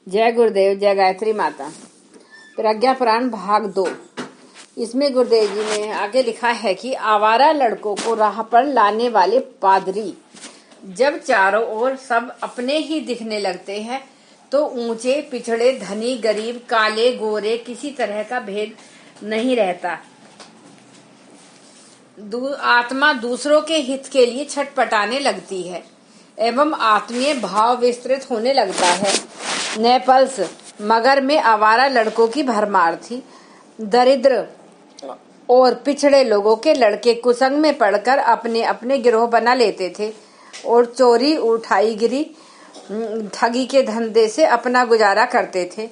जय गुरुदेव, जय गायत्री माता। प्रज्ञा पुराण भाग 2। इसमें गुरुदेव जी ने आगे लिखा है कि आवारा लड़कों को राह पर लाने वाले पादरी जब चारों ओर सब अपने ही दिखने लगते हैं तो ऊंचे पिछड़े, धनी गरीब, काले गोरे किसी तरह का भेद नहीं रहता। आत्मा दूसरों के हित के लिए छटपटाने लगती है एवं आत्मीय भाव विस्तृत होने लगता है। नेपल्स मगर में आवारा लड़कों की भरमार थी। दरिद्र और पिछड़े लोगों के लड़के कुसंग में पड़कर अपने अपने गिरोह बना लेते थे और चोरी, उठाईगिरी, ठगी के धंधे से अपना गुजारा करते थे।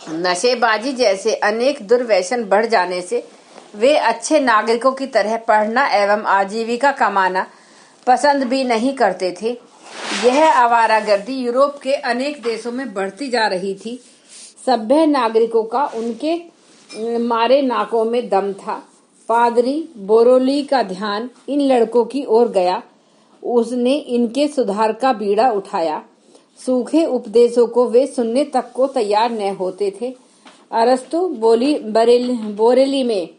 नशेबाजी जैसे अनेक दुर्व्यसन बढ़ जाने से वे अच्छे नागरिकों की तरह पढ़ना एवं आजीविका कमाना पसंद भी नहीं करते थे। यह आवारागर्दी यूरोप के अनेक देशों में बढ़ती जा रही थी। सभ्य नागरिकों का उनके मारे नाकों में दम था। पादरी बोरोली का ध्यान इन लड़कों की ओर गया। उसने इनके सुधार का बीड़ा उठाया। सूखे उपदेशों को वे सुनने तक को तैयार न होते थे। अरस्तु बोरेली में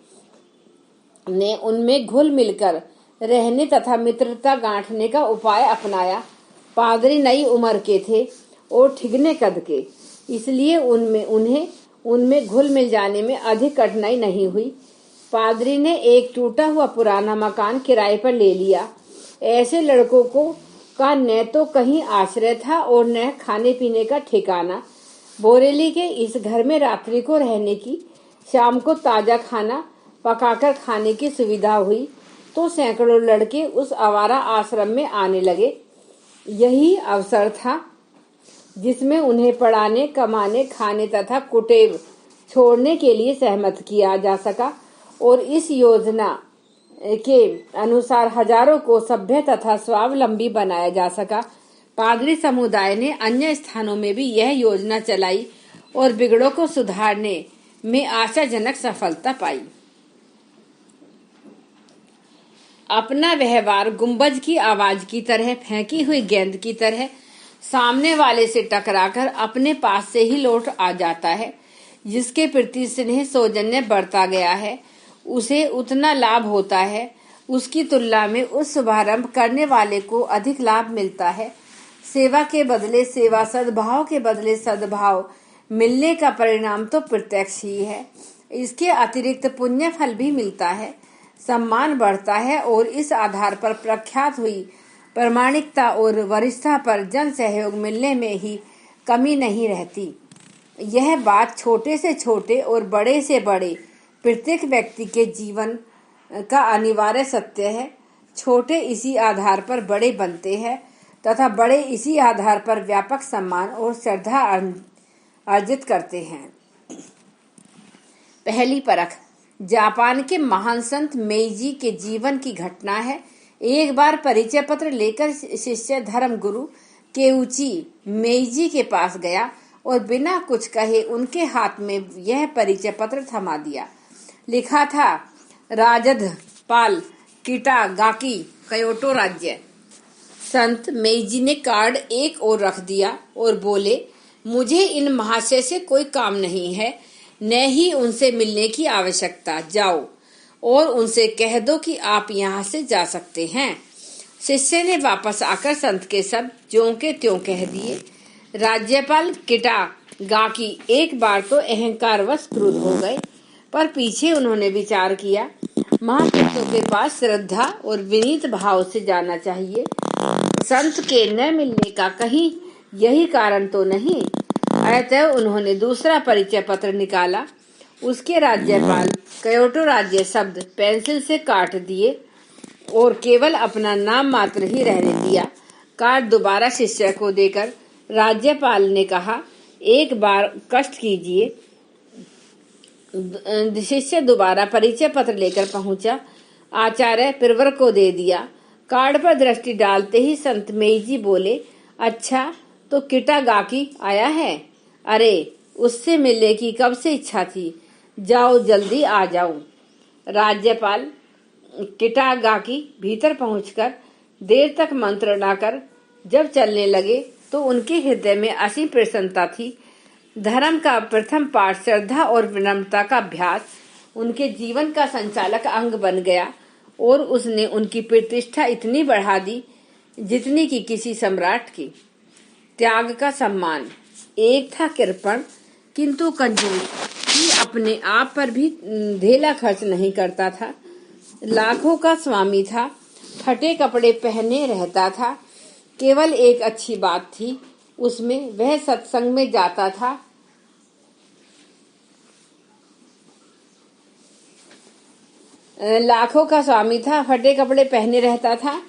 ने उनमें घुल मिलकर रहने तथा मित्रता गांठने का उपाय अपनाया। पादरी नई उम्र के थे और ठिगने कद के, इसलिए उनमें घुल मिल जाने में अधिक कठिनाई नहीं हुई। पादरी ने एक टूटा हुआ पुराना मकान किराए पर ले लिया। ऐसे लड़कों का न तो कहीं आश्रय था और न खाने पीने का ठिकाना। बोरेली के इस घर में रात्रि को रहने की, शाम को ताजा खाना पकाकर खाने की सुविधा हुई तो सैकड़ों लड़के उस आवारा आश्रम में आने लगे। यही अवसर था जिसमें उन्हें पढ़ाने, कमाने, खाने तथा कुटेव छोड़ने के लिए सहमत किया जा सका और इस योजना के अनुसार हजारों को सभ्य तथा स्वावलंबी बनाया जा सका। पादरी समुदाय ने अन्य स्थानों में भी यह योजना चलाई और बिगड़ों को सुधारने में आशाजनक सफलता पाई। अपना व्यवहार गुंबज की आवाज की तरह, फेंकी हुई गेंद की तरह सामने वाले से टकराकर अपने पास से ही लौट आ जाता है। जिसके प्रति स्नेह सौजन्य बढ़ता गया है उसे उतना लाभ होता है। उसकी तुलना में उस शुभारंभ करने वाले को अधिक लाभ मिलता है। सेवा के बदले सेवा, सद्भाव के बदले सद्भाव मिलने का परिणाम तो प्रत्यक्ष ही है। इसके अतिरिक्त पुण्य फल भी मिलता है, सम्मान बढ़ता है और इस आधार पर प्रख्यात हुई प्रामाणिकता और वरिष्ठता पर जन सहयोग मिलने में ही कमी नहीं रहती। यह बात छोटे से छोटे और बड़े से बड़े प्रत्येक व्यक्ति के जीवन का अनिवार्य सत्य है। छोटे इसी आधार पर बड़े बनते हैं तथा बड़े इसी आधार पर व्यापक सम्मान और श्रद्धा अर्जित करते हैं। पहली परख जापान के महान संत मेइजी के जीवन की घटना है। एक बार परिचय पत्र लेकर शिष्य धर्म गुरु केउची मेइजी के पास गया और बिना कुछ कहे उनके हाथ में यह परिचय पत्र थमा दिया। लिखा था, राजद पाल किटागाकी, क्योटो राज्य। संत मेइजी ने कार्ड एक ओर रख दिया और बोले, मुझे इन महाशय से कोई काम नहीं है, न ही उनसे मिलने की आवश्यकता। जाओ और उनसे कह दो कि आप यहाँ से जा सकते हैं। शिष्य ने वापस आकर संत के शब्द ज्यों के त्यों कह दिए। राज्यपाल किटागाकी एक बार तो अहंकारवश क्रुद्ध हो गए, पर पीछे उन्होंने विचार किया, महापुरुषों के पास श्रद्धा और विनीत भाव से जाना चाहिए। संत के न मिलने का कहीं यही कारण तो नहीं। अतः उन्होंने दूसरा परिचय पत्र निकाला। उसके राज्यपाल क्योटो राज्य शब्द पेंसिल से काट दिए और केवल अपना नाम मात्र ही रहने दिया। कार्ड दोबारा शिष्य को देकर राज्यपाल ने कहा, एक बार कष्ट कीजिए। शिष्य दोबारा परिचय पत्र लेकर पहुंचा। आचार्य पिरवर को दे दिया। कार्ड पर दृष्टि डालते ही संत मेइजी बोले, अच्छा तो किटागाकी आया है? अरे उससे मिलने की कब से इच्छा थी, जाओ जल्दी आ जाऊं। राज्यपाल किटागाकी भीतर पहुंचकर देर तक मंत्रणा कर जब चलने लगे तो उनके हृदय में असीम प्रसन्नता थी। धर्म का प्रथम पाठ श्रद्धा और विनम्रता का अभ्यास उनके जीवन का संचालक अंग बन गया और उसने उनकी प्रतिष्ठा इतनी बढ़ा दी जितनी कि किसी सम्राट की। त्याग का सम्मान। एक था कृपण किंतु कंजूस, कि अपने आप पर भी ढेला खर्च नहीं करता था। लाखों का स्वामी था, फटे कपड़े पहने रहता था। केवल एक अच्छी बात थी उसमें, वह सत्संग में जाता था। लाखों का स्वामी था, फटे कपड़े पहने रहता था।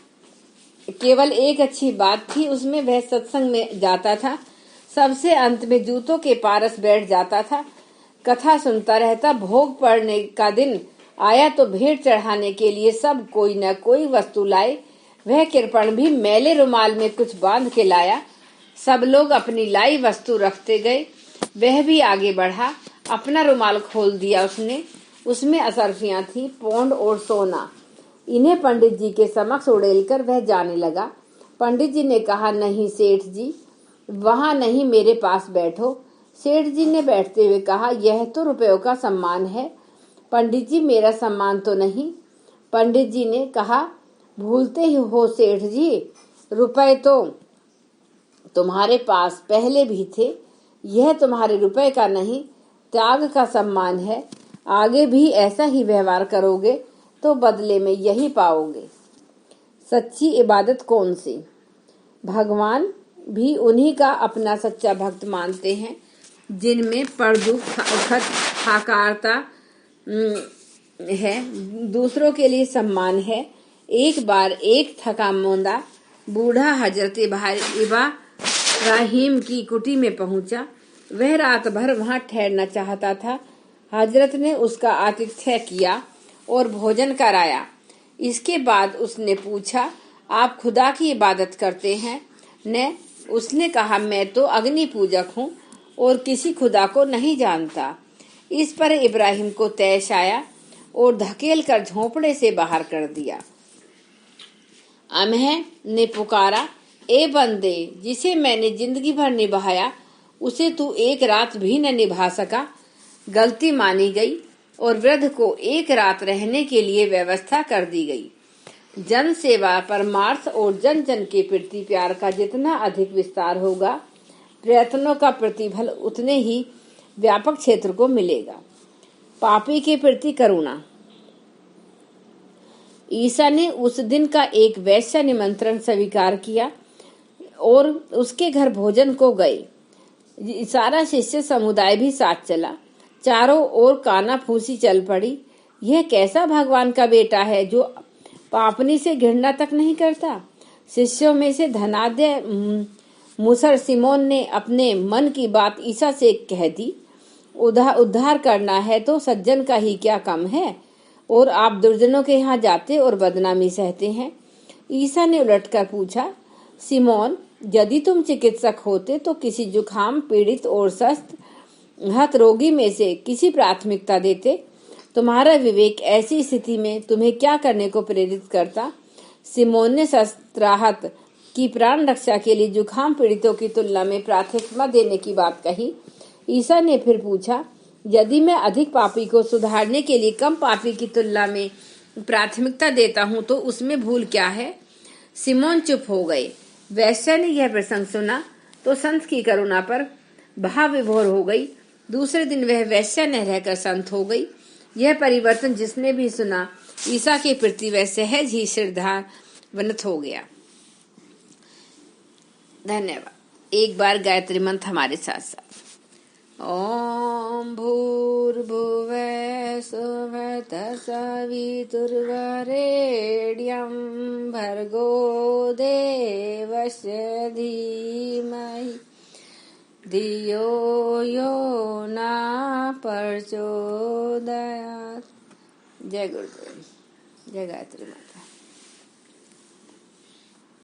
केवल एक अच्छी बात थी उसमें, वह सत्संग में जाता था। सबसे अंत में जूतों के पारस बैठ जाता था। कथा सुनता रहता। भोग पड़ने का दिन आया तो भेंट चढ़ाने के लिए सब कोई न कोई वस्तु लाए। वह कृपण भी मेले रुमाल में कुछ बांध के लाया। सब लोग अपनी लाई वस्तु रखते गए, वह भी आगे बढ़ा। अपना रुमाल खोल दिया उसने। उसमें असरफियां थी, पौंड और सोना। इन्हें पंडित जी के समक्ष उड़ेलकर वह जाने लगा। पंडित जी ने कहा, नहीं सेठ जी, वहां नहीं, मेरे पास बैठो। सेठ जी ने बैठते हुए कहा, यह तो रुपयों का सम्मान है। पंडित जी, मेरा सम्मान तो नहीं। पंडित जी ने कहा, भूलते ही हो सेठ जी, रुपए तो तुम्हारे पास पहले भी थे। यह तुम्हारे रुपए का नहीं, त्याग का सम्मान है। आगे भी ऐसा ही व्यवहार करोगे तो बदले में यही पाओगे। सच्ची इबादत कौन सी? भगवान भी उन्हीं का अपना सच्चा भक्त मानते हैं जिनमें परदुख हाकारता है, दूसरों के लिए सम्मान है। एक बार एक थका मांदा बूढ़ा हजरत इब्राहिम की कुटी में पहुंचा। वह रात भर वहां ठहरना चाहता था। हजरत ने उसका आतिथ्य किया और भोजन कराया। इसके बाद उसने पूछा, आप खुदा की इबादत करते हैं ने? उसने कहा, मैं तो अग्नि पूजक हूँ और किसी खुदा को नहीं जानता। इस पर इब्राहिम को तैश आया और धकेल कर झोंपड़े से बाहर कर दिया। अम्हे ने पुकारा, ए बंदे, जिसे मैंने जिंदगी भर निभाया उसे तू एक रात भी न निभा सका। गलती मानी गई और वृद्ध को एक रात रहने के लिए व्यवस्था कर दी गई। जन सेवा, परमार्थ और जन जन के प्रति प्यार का जितना अधिक विस्तार होगा, प्रयत्नों का प्रतिफल उतने ही व्यापक क्षेत्र को मिलेगा। पापी के प्रति करुणा। ईसा ने उस दिन का एक वैश्य निमंत्रण स्वीकार किया और उसके घर भोजन को गए। सारा शिष्य समुदाय भी साथ चला। चारों ओर काना फूसी चल पड़ी। यह कैसा भगवान का बेटा है जो पापनी से घृणा तक नहीं करता। शिष्यों में से धनाढ्य मुसर सिमोन ने अपने मन की बात ईसा से कह दी, उद्धार करना है तो सज्जन का ही क्या कम है, और आप दुर्जनों के यहाँ जाते और बदनामी सहते हैं। ईसा ने उलटकर पूछा, सिमोन, यदि तुम चिकित्सक होते तो किसी जुखाम पीड़ित और स्वस्थ हत रोगी में से किसी प्राथमिकता देते? तुम्हारा विवेक ऐसी स्थिति में तुम्हें क्या करने को प्रेरित करता? सिमोन ने शस्त्राहत की प्राण रक्षा के लिए जुखाम पीड़ितों की तुलना में प्राथमिकता देने की बात कही। ईसा ने फिर पूछा, यदि मैं अधिक पापी को सुधारने के लिए कम पापी की तुलना में प्राथमिकता देता हूँ तो उसमें भूल क्या है? सिमोन चुप हो गए। वैश्य ने यह प्रसंग सुना तो संत की करुणा पर भाव विभोर हो गई। दूसरे दिन वह वैश्य न रहकर संत हो गई। यह परिवर्तन जिसने भी सुना ईसा के प्रति वह सहज ही श्रद्धान्वित हो गया। धन्यवाद। एक बार गायत्री मंत्र हमारे साथ साथ। ओम भूर्भुवः स्वः सवितुर्वरेण्यं भर्गो देवस्य धीमहि धियो यो न प्रचोदयात्। जय गुरुदेव। जय गायत्री।